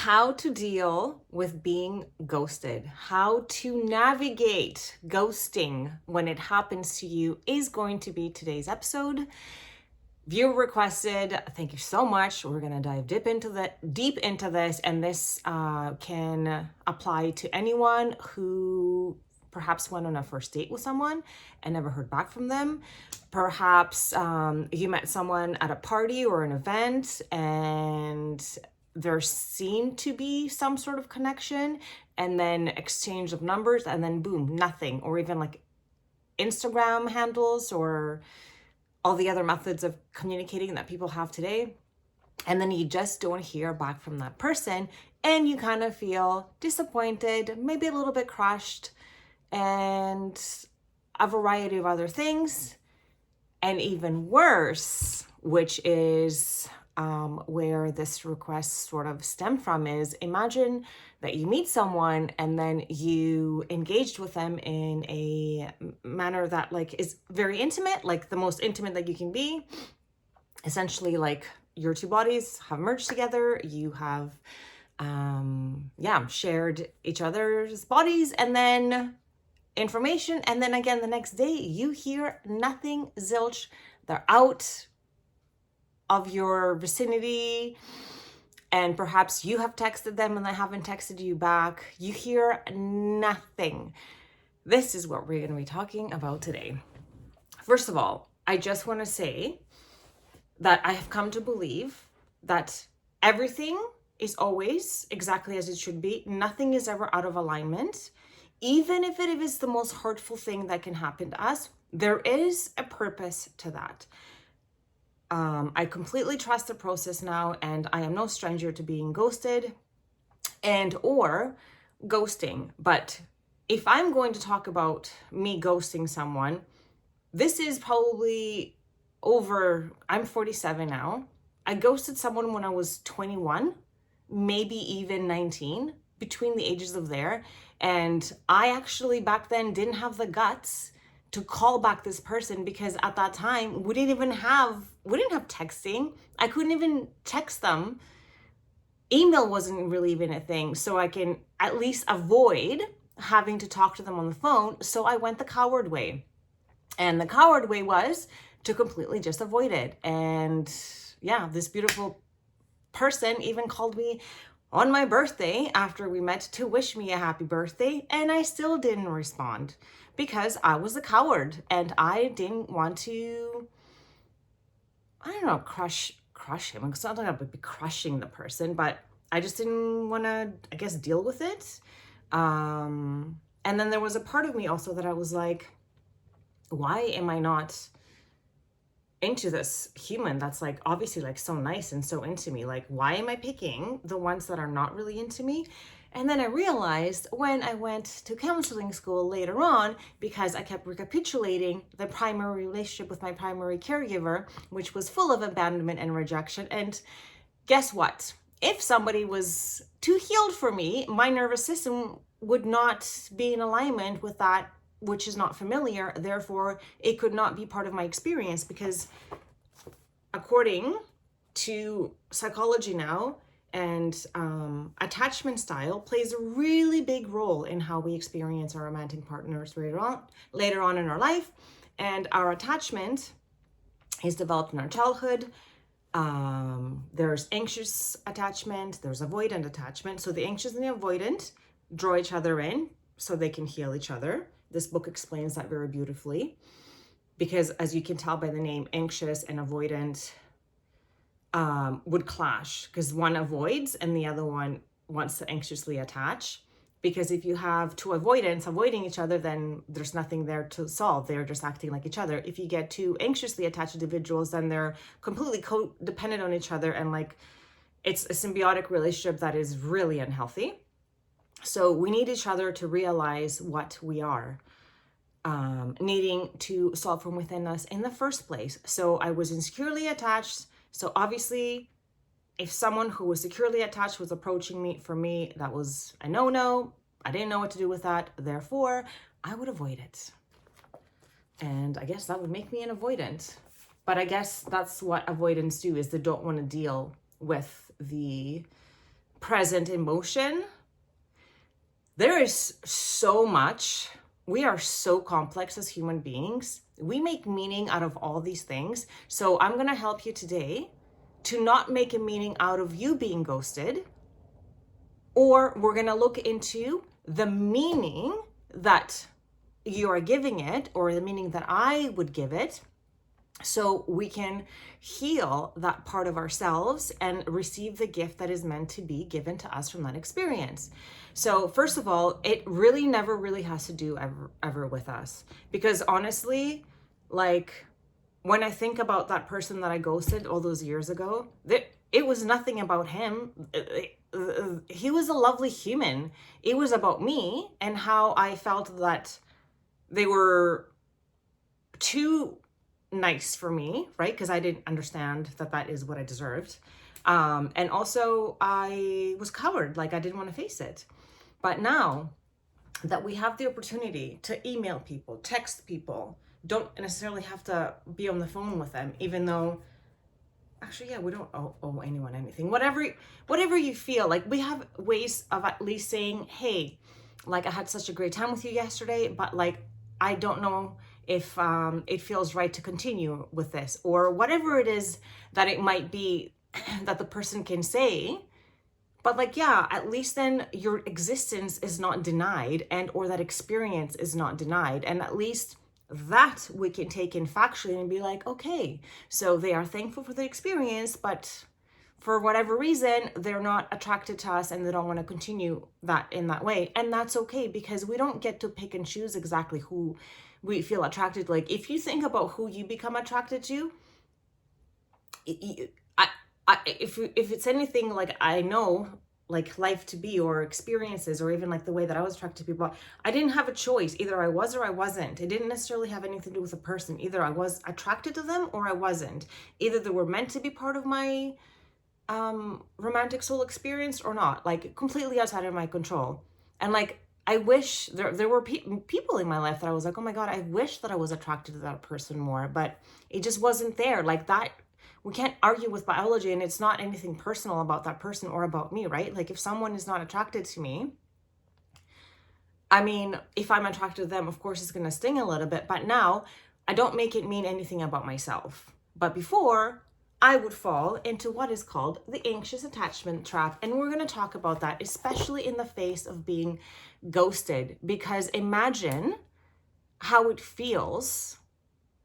how to deal with being ghosted, how to navigate ghosting when it happens to you is going to be today's episode. Viewer requested, thank you so much. We're going to dive deep into this, and this can apply to anyone who perhaps went on a first date with someone and never heard back from them. Perhaps you met someone at a party or an event and there seemed to be some sort of connection, and then exchange of numbers, and then boom, nothing. Or even like Instagram handles or all the other methods of communicating that people have today. And then you just don't hear back from that person, and you kind of feel disappointed, maybe a little bit crushed, and a variety of other things. And even worse, which is where this request sort of stemmed from, is imagine that you meet someone and then you engaged with them in a manner that like is very intimate, like the most intimate that you can be. Essentially, like your two bodies have merged together, you have shared each other's bodies and then information, and then again the next day you hear nothing, zilch. They're out of your vicinity, and perhaps you have texted them and they haven't texted you back. You hear nothing. This is what we're going to be talking about today. First of all, I just want to say that I have come to believe that everything is always exactly as it should be. Nothing is ever out of alignment. Even if it is the most hurtful thing that can happen to us, there is a purpose to that. I completely trust the process now, and I am no stranger to being ghosted and or ghosting. But if I'm going to talk about me ghosting someone, this is probably I'm 47 now. I ghosted someone when I was 21, maybe even 19, between the ages of there. And I actually back then didn't have the guts to call back this person, because at that time we didn't have texting. I couldn't even text them. Email wasn't really even a thing, so I can at least avoid having to talk to them on the phone. So I went the coward way, and the coward way was to completely just avoid it. And yeah, this beautiful person even called me on my birthday after we met to wish me a happy birthday, and I still didn't respond because I was a coward and I didn't want to, crush him. It's not like I would be crushing the person, but I just didn't want to, I guess, deal with it. And then there was a part of me also that I was like, why am I not into this human that's like obviously like so nice and so into me? Like, why am I picking the ones that are not really into me? And then I realized when I went to counseling school later on, because I kept recapitulating the primary relationship with my primary caregiver, which was full of abandonment and rejection. And guess what? If somebody was too healed for me, my nervous system would not be in alignment with that which is not familiar. Therefore, it could not be part of my experience, because according to psychology now, and attachment style plays a really big role in how we experience our romantic partners later on in our life. And our attachment is developed in our childhood. There's anxious attachment, there's avoidant attachment. So the anxious and the avoidant draw each other in so they can heal each other. This book explains that very beautifully, because as you can tell by the name, anxious and avoidant would clash, because one avoids and the other one wants to anxiously attach. Because if you have two avoidants avoiding each other, then there's nothing there to solve. They're just acting like each other. If you get two anxiously attached individuals, then they're completely codependent on each other, and like it's a symbiotic relationship that is really unhealthy. So we need each other to realize what we are needing to solve from within us in the first place. So I was insecurely attached. So obviously, if someone who was securely attached was approaching me, for me, that was a no-no. I didn't know what to do with that. Therefore, I would avoid it. And I guess that would make me an avoidant. But I guess that's what avoidants do, is they don't want to deal with the present emotion. There is so much. We are so complex as human beings. We make meaning out of all these things. So I'm going to help you today to not make a meaning out of you being ghosted, or we're going to look into the meaning that you are giving it, or the meaning that I would give it, so we can heal that part of ourselves and receive the gift that is meant to be given to us from that experience. So first of all, it really never really has to do ever with us, because honestly, like, when I think about that person that I ghosted all those years ago, it was nothing about him. He was a lovely human. It was about me and how I felt that they were too nice for me, right? Because I didn't understand that that is what I deserved. And also I was coward, like I didn't want to face it. But now that we have the opportunity to email people, text people, don't necessarily have to be on the phone with them, even though actually, yeah, we don't owe anyone anything. Whatever you feel, like we have ways of at least saying, hey, like I had such a great time with you yesterday, but like I don't know if it feels right to continue with this, or whatever it is that it might be that the person can say. But like, yeah, at least then your existence is not denied, and or that experience is not denied, and at least that we can take in factually and be like, okay, so they are thankful for the experience, but for whatever reason, they're not attracted to us and they don't want to continue that in that way. And that's okay, because we don't get to pick and choose exactly who we feel attracted. Like if you think about who you become attracted to, if it's anything like I know, like life to be, or experiences, or even like the way that I was attracted to people, I didn't have a choice. Either I was or I wasn't. It didn't necessarily have anything to do with a person. Either I was attracted to them or I wasn't. Either they were meant to be part of my romantic soul experience or not, like completely outside of my control. And like I wish there were people in my life that I was like, oh my God, I wish that I was attracted to that person more, but it just wasn't there. Like that, we can't argue with biology, and it's not anything personal about that person or about me, right? Like if someone is not attracted to me, I mean, if I'm attracted to them, of course it's going to sting a little bit, but now I don't make it mean anything about myself. But before, I would fall into what is called the anxious attachment trap. And we're going to talk about that, especially in the face of being ghosted, because imagine how it feels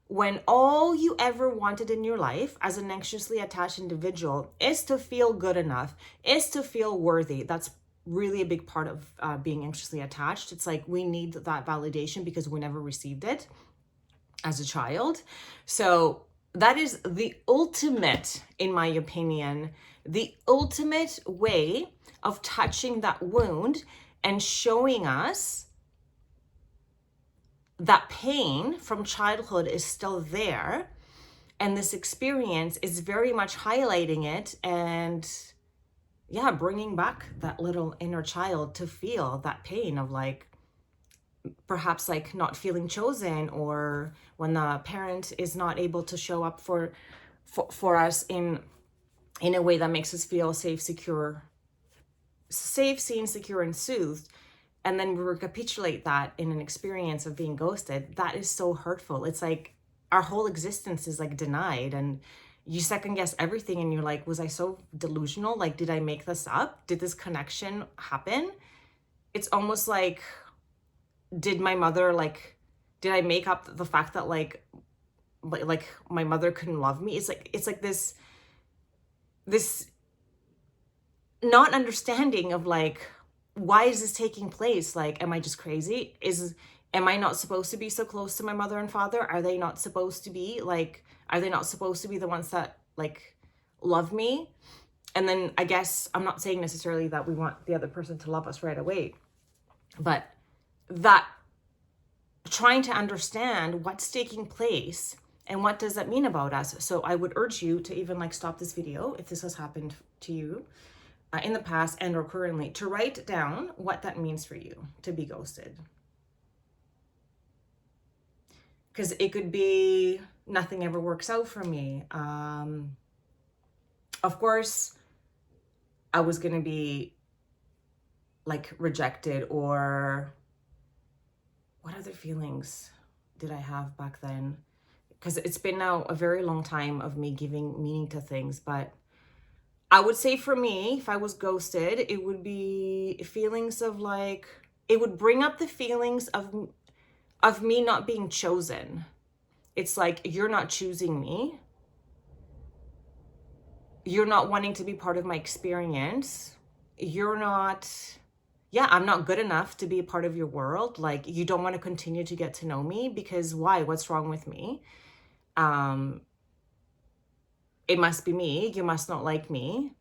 when all you ever wanted in your life as an anxiously attached individual is to feel good enough, is to feel worthy. That's really a big part of being anxiously attached. It's like we need that validation because we never received it as a child. So that is the ultimate, in my opinion, the ultimate way of touching that wound and showing us that pain from childhood is still there, and this experience is very much highlighting it, and yeah, bringing back that little inner child to feel that pain of like perhaps like not feeling chosen, or when the parent is not able to show up for us in a way that makes us feel safe, seen, secure, and soothed. And then we recapitulate that in an experience of being ghosted. That is so hurtful. It's like our whole existence is like denied, and you second guess everything, and you're like, was I so delusional? Like, did I make this up? Did this connection happen? It's almost like, did my mother, like, did I make up the fact that like my mother couldn't love me? It's like this not understanding of like, why is this taking place? Like, am I just crazy? Am I not supposed to be so close to my mother and father? Are they not supposed to be the ones that like love me? And then I guess I'm not saying necessarily that we want the other person to love us right away, but that trying to understand what's taking place and what does that mean about us. So I would urge you to even like stop this video if this has happened to you in the past and or currently, to write down what that means for you to be ghosted. Because it could be nothing ever works out for me. Of course, I was going to be like rejected, or what other feelings did I have back then? Because it's been now a very long time of me giving meaning to things, but I would say for me, if I was ghosted, it would be feelings of like, it would bring up the feelings of me not being chosen. It's like, you're not choosing me. You're not wanting to be part of my experience. You're not, yeah, I'm not good enough to be a part of your world. Like, you don't want to continue to get to know me because why? What's wrong with me? It must be me. You must not like me.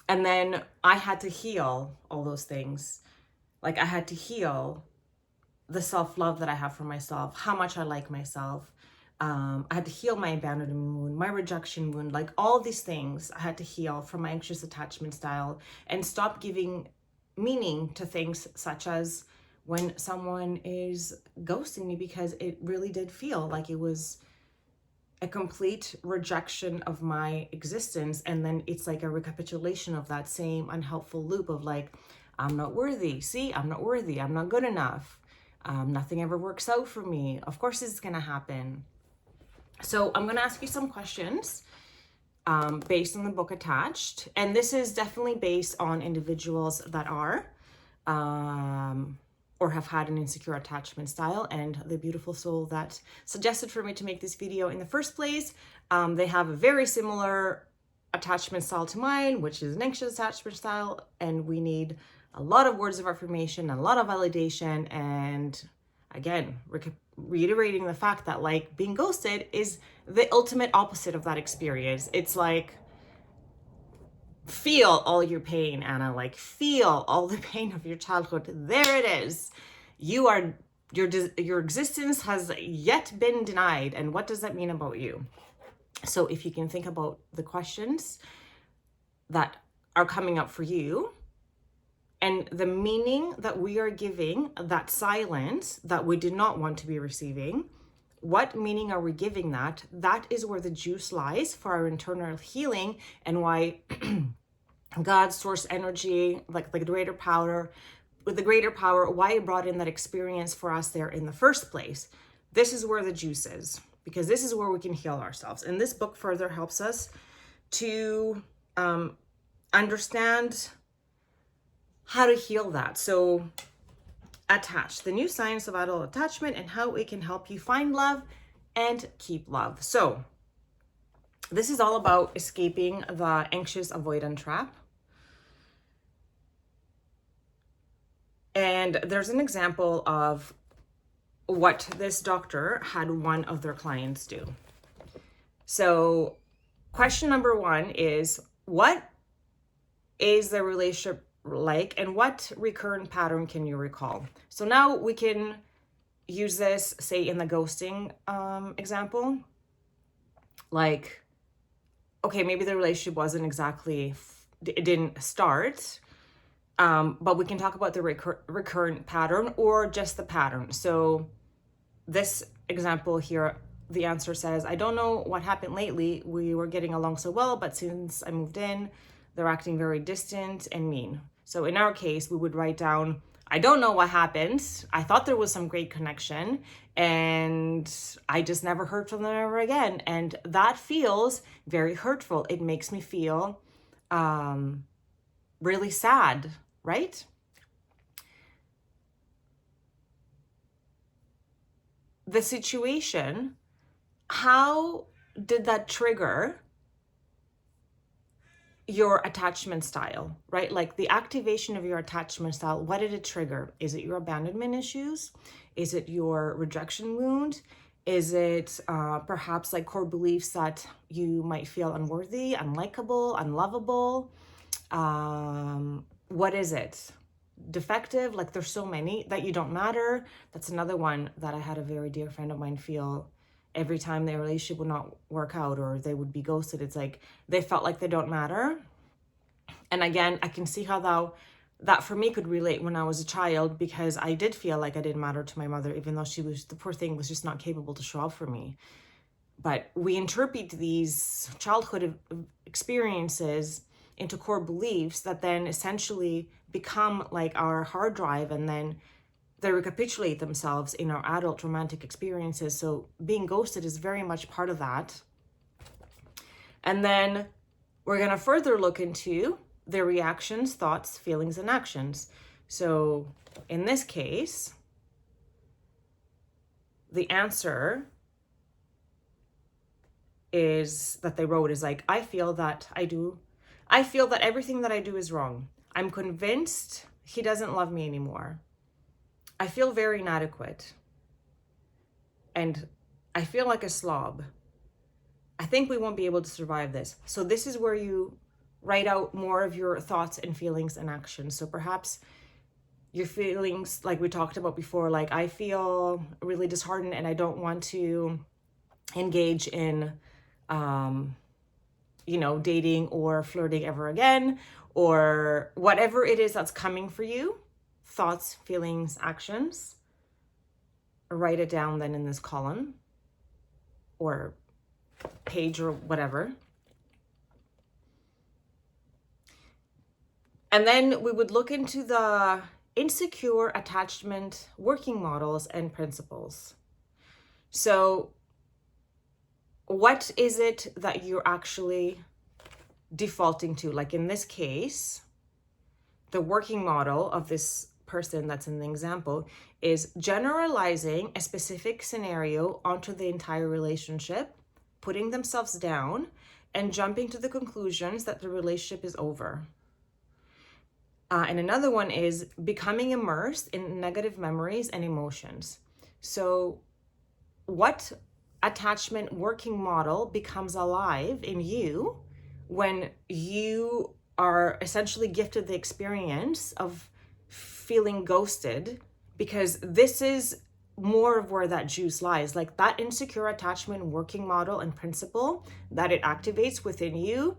And then I had to heal all those things. Like, I had to heal the self-love that I have for myself, how much I like myself. I had to heal my abandonment wound, my rejection wound, like all these things I had to heal from my anxious attachment style, and stop giving meaning to things such as when someone is ghosting me, because it really did feel like it was a complete rejection of my existence. And then it's like a recapitulation of that same unhelpful loop of like, I'm not worthy. See, I'm not worthy. I'm not good enough. Nothing ever works out for me. Of course this is going to happen. So I'm going to ask you some questions based on the book attached. And this is definitely based on individuals that are or have had an insecure attachment style, and the beautiful soul that suggested for me to make this video in the first place. They have a very similar attachment style to mine, which is an anxious attachment style, and we need a lot of words of affirmation, a lot of validation, and again, reiterating the fact that like being ghosted is the ultimate opposite of that experience. It's like, feel all your pain, Anna, like feel all the pain of your childhood. There it is. You are, your existence has yet been denied. And what does that mean about you? So if you can think about the questions that are coming up for you and the meaning that we are giving that silence that we did not want to be receiving, what meaning are we giving that? That is where the juice lies for our internal healing, and why God, source energy, like the greater power, with the greater power, why it brought in that experience for us there in the first place. This is where the juice is, because this is where we can heal ourselves. And this book further helps us to understand how to heal that. So attached, the new science of adult attachment and how it can help you find love and keep love. So this is all about escaping the anxious avoidant trap. And there's an example of what this doctor had one of their clients do. So question number one is, what is the relationship like, and what recurrent pattern can you recall? So now we can use this, say, in the ghosting example. Like, okay, maybe the relationship wasn't exactly, it didn't start, but we can talk about the recurrent pattern or just the pattern. So this example here, the answer says, I don't know what happened lately. We were getting along so well, but since I moved in, they're acting very distant and mean. So in our case, we would write down, I don't know what happened. I thought there was some great connection, and I just never heard from them ever again. And that feels very hurtful. It makes me feel really sad, right? The situation, how did that trigger your attachment style, right? Like the activation of your attachment style, what did it trigger? Is it your abandonment issues? Is it your rejection wound? Is it perhaps like core beliefs that you might feel unworthy, unlikable, unlovable? What is it? Defective? Like there's so many. That you don't matter. That's another one that I had a very dear friend of mine feel every time their relationship would not work out or they would be ghosted. It's like they felt like they don't matter. And again, I can see how that for me could relate when I was a child, because I did feel like I didn't matter to my mother, even though she was, the poor thing was just not capable to show up for me. But we interpret these childhood experiences into core beliefs that then essentially become like our hard drive, and then they recapitulate themselves in our adult romantic experiences. So being ghosted is very much part of that. And then we're going to further look into their reactions, thoughts, feelings, and actions. So in this case, the answer is that they wrote is like, I feel that everything that I do is wrong. I'm convinced he doesn't love me anymore. I feel very inadequate. And I feel like a slob. I think we won't be able to survive this. So this is where you write out more of your thoughts and feelings and actions. So perhaps your feelings, like we talked about before, like I feel really disheartened and I don't want to engage in dating or flirting ever again, or whatever it is that's coming for you. Thoughts, feelings, actions. Write it down then in this column or page or whatever. And then we would look into the insecure attachment working models and principles. So what is it that you're actually defaulting to? Like in this case, the working model of this person that's in the example is generalizing a specific scenario onto the entire relationship, putting themselves down, and jumping to the conclusions that the relationship is over. And another one is becoming immersed in negative memories and emotions. So what attachment working model becomes alive in you when you are essentially gifted the experience of feeling ghosted? Because this is more of where that juice lies. Like that insecure attachment working model and principle that it activates within you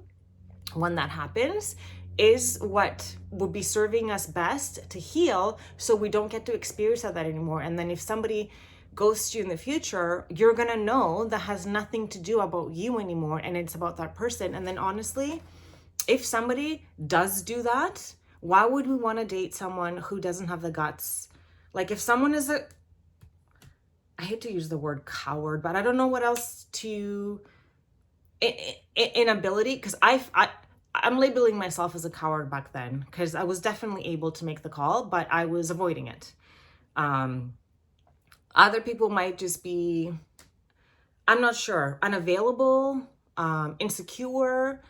when that happens is what would be serving us best to heal, so we don't get to experience that anymore. And then if somebody ghosts you in the future, you're gonna know that has nothing to do about you anymore, and it's about that person. And then honestly, if somebody does do that, why would we want to date someone who doesn't have the guts? Like if someone is I hate to use the word coward, but I don't know what else to inability, because I'm labeling myself as a coward back then because I was definitely able to make the call, but I was avoiding it. Other people might just be, I'm not sure, unavailable, insecure,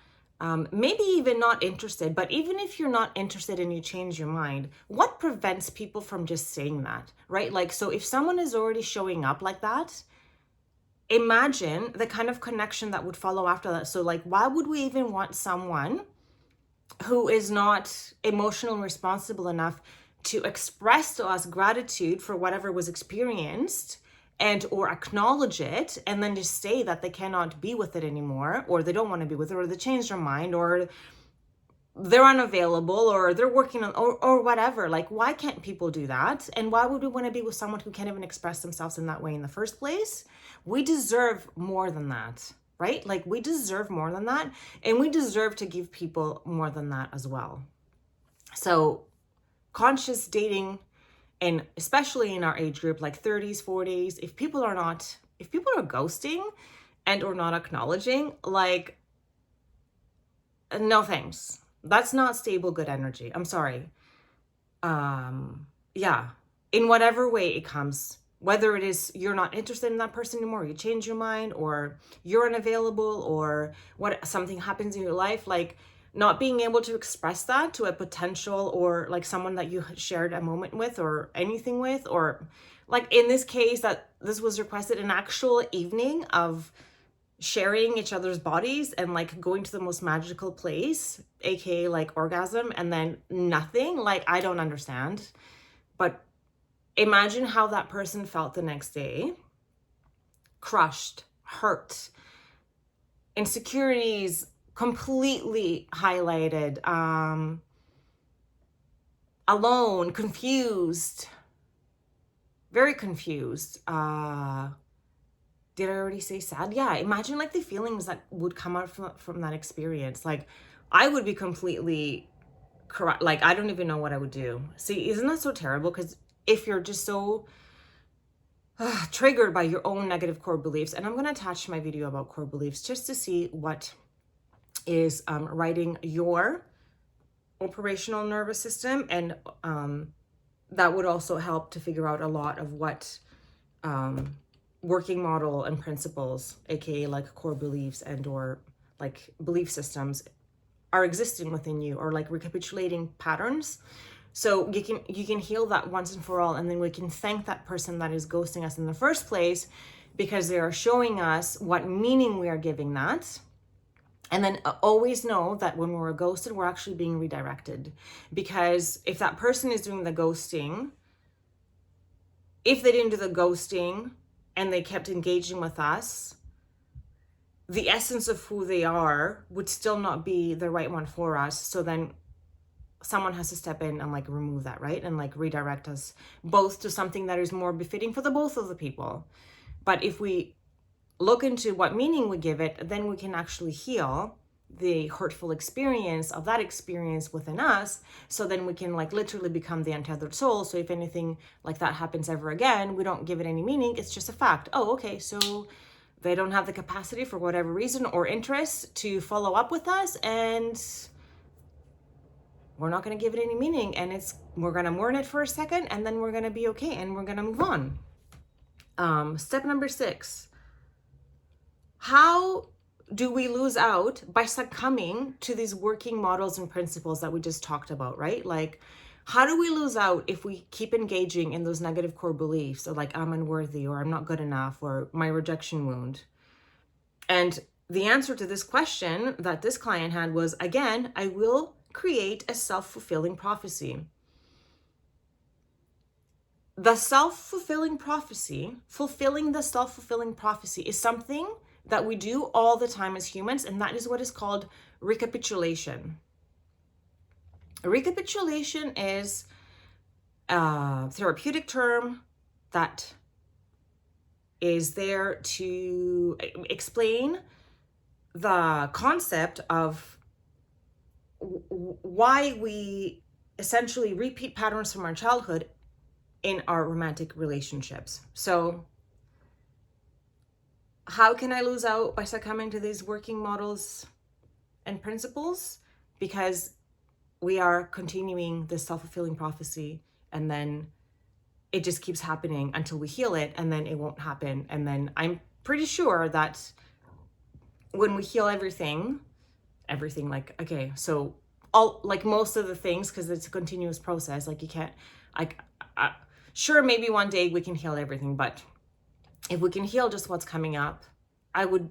maybe even not interested. But even if you're not interested and you change your mind, what prevents people from just saying that, right? Like, so if someone is already showing up like that, imagine the kind of connection that would follow after that. So like, why would we even want someone who is not emotionally responsible enough to express to us gratitude for whatever was experienced and or acknowledge it, and then just say that they cannot be with it anymore, or they don't want to be with it, or they changed their mind, or they're unavailable, or they're working on, or whatever. Like, why can't people do that? And why would we want to be with someone who can't even express themselves in that way in the first place? We deserve more than that, right? Like, we deserve more than that, and we deserve to give people more than that as well. So conscious dating, and especially in our age group, like 30s, 40s, if people are ghosting and or not acknowledging, like, no thanks. That's not stable, good energy. I'm sorry. Yeah, in whatever way it comes, whether it is you're not interested in that person anymore, you change your mind, or you're unavailable, or what, something happens in your life, like not being able to express that to a potential, or like someone that you shared a moment with or anything with, or like in this case that this was requested, an actual evening of sharing each other's bodies and like going to the most magical place, aka like orgasm, and then nothing. Like, I don't understand. But imagine how that person felt the next day. Crushed, hurt, insecurities completely highlighted, alone, confused, very confused, Did I already say sad? Yeah, imagine like the feelings that would come out from that experience. Like, I would be completely correct. Like, I don't even know what I would do. See, isn't that so terrible? Because if you're just so triggered by your own negative core beliefs, and I'm going to attach my video about core beliefs just to see what is writing your operational nervous system, and that would also help to figure out a lot of what working model and principles, aka like core beliefs and or like belief systems, are existing within you, or like recapitulating patterns. So you can heal that once and for all, and then we can thank that person that is ghosting us in the first place, because they are showing us what meaning we are giving that. And then always know that when we're ghosted, we're actually being redirected. Because if that person is doing the ghosting, if they didn't do the ghosting and they kept engaging with us, the essence of who they are would still not be the right one for us. So then someone has to step in and like remove that, right? And like redirect us both to something that is more befitting for the both of the people. But if we look into what meaning we give it, then we can actually heal the hurtful experience of that experience within us. So then we can like literally become the untethered soul. So if anything like that happens ever again, we don't give it any meaning. It's just a fact. Oh, okay. So they don't have the capacity for whatever reason or interest to follow up with us, and we're not going to give it any meaning, and we're going to mourn it for a second, and then we're going to be okay, and we're going to move on. Step number 6. How do we lose out by succumbing to these working models and principles that we just talked about, right? Like, how do we lose out if we keep engaging in those negative core beliefs, or like I'm unworthy, or I'm not good enough, or my rejection wound? And the answer to this question that this client had was, again, I will create a self-fulfilling prophecy. The self-fulfilling prophecy, fulfilling the self-fulfilling prophecy, is something that we do all the time as humans, and that is what is called recapitulation. Recapitulation is a therapeutic term that is there to explain the concept of why we essentially repeat patterns from our childhood in our romantic relationships. So how can I lose out by succumbing to these working models and principles? Because we are continuing this self-fulfilling prophecy, and then it just keeps happening until we heal it, and then it won't happen. And then I'm pretty sure that when we heal everything like, okay, so all like most of the things, because it's a continuous process, like you can't like sure, maybe one day we can heal everything, but if we can heal just what's coming up, I would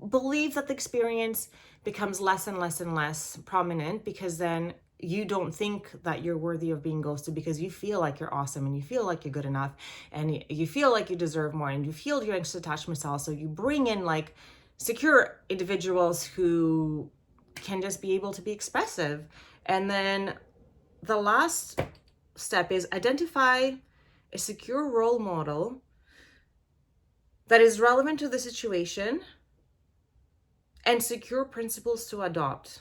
believe that the experience becomes less and less and less prominent, because then you don't think that you're worthy of being ghosted, because you feel like you're awesome, and you feel like you're good enough, and you feel like you deserve more, and you feel your anxious attachment style. So you bring in like secure individuals who can just be able to be expressive. And then the last step is identify a secure role model that is relevant to the situation, and secure principles to adopt.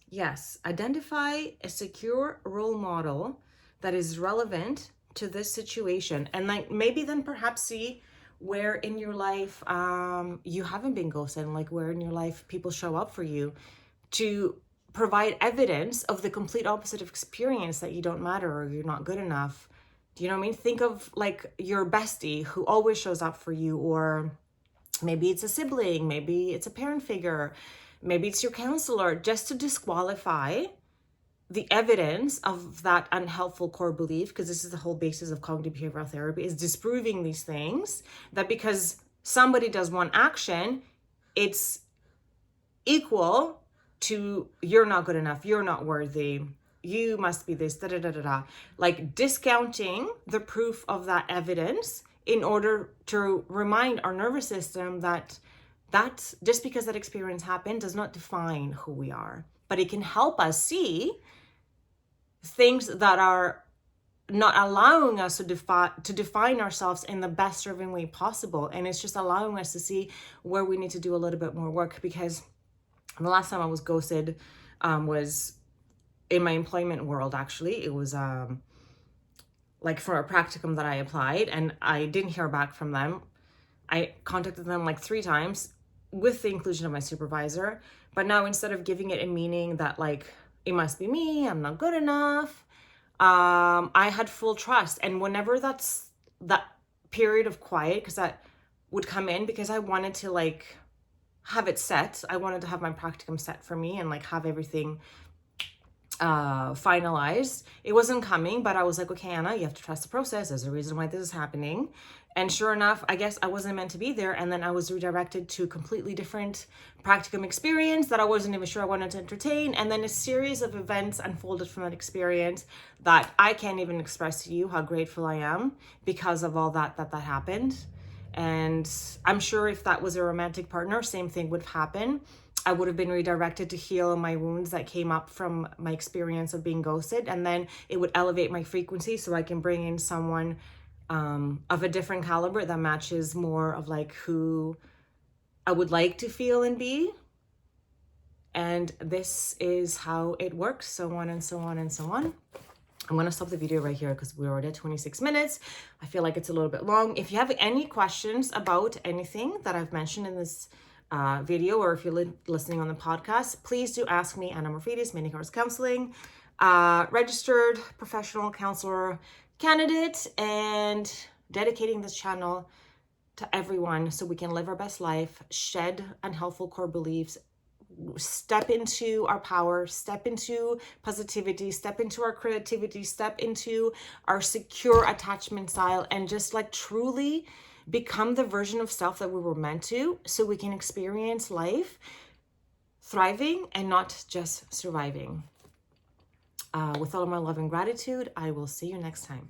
Yes, identify a secure role model that is relevant to this situation, and like maybe then perhaps see where in your life you haven't been ghosted, and like where in your life people show up for you, to provide evidence of the complete opposite of experience, that you don't matter or you're not good enough. Do you know what I mean? Think of like your bestie who always shows up for you, or maybe it's a sibling, maybe it's a parent figure, maybe it's your counselor, just to disqualify the evidence of that unhelpful core belief, because this is the whole basis of cognitive behavioral therapy, is disproving these things, that because somebody does one action, it's equal to you're not good enough, you're not worthy, you must be this, like discounting the proof of that evidence in order to remind our nervous system that just because that experience happened does not define who we are, but it can help us see things that are not allowing us to define ourselves in the best serving way possible. And it's just allowing us to see where we need to do a little bit more work. Because the last time I was ghosted was in my employment world. Actually, it was like for a practicum that I applied, and I didn't hear back from them. I contacted them like 3 times with the inclusion of my supervisor. But now, instead of giving it a meaning that like, it must be me, I'm not good enough, I had full trust. And whenever that period of quiet, because that would come in, because I wanted to like have it set. I wanted to have my practicum set for me and like have everything finalized. It wasn't coming, but I was like, okay, Anna, you have to trust the process. There's a reason why this is happening. And sure enough, I guess I wasn't meant to be there. And then I was redirected to a completely different practicum experience that I wasn't even sure I wanted to entertain. And then a series of events unfolded from that experience that I can't even express to you how grateful I am because of all that happened. And I'm sure if that was a romantic partner, same thing would happen. I would have been redirected to heal my wounds that came up from my experience of being ghosted. And then it would elevate my frequency so I can bring in someone of a different caliber that matches more of like who I would like to feel and be. And this is how it works, so on and so on and so on. I'm going to stop the video right here because we're already at 26 minutes. I feel like it's a little bit long. If you have any questions about anything that I've mentioned in this video, or if you're listening on the podcast, please do ask me. Anna Morfidis, Many Course Counseling, registered professional counselor candidate, and dedicating this channel to everyone so we can live our best life, shed unhelpful core beliefs, step into our power, step into positivity, step into our creativity, step into our secure attachment style, and just like truly become the version of self that we were meant to, so we can experience life thriving and not just surviving. With all of my love and gratitude, I will see you next time.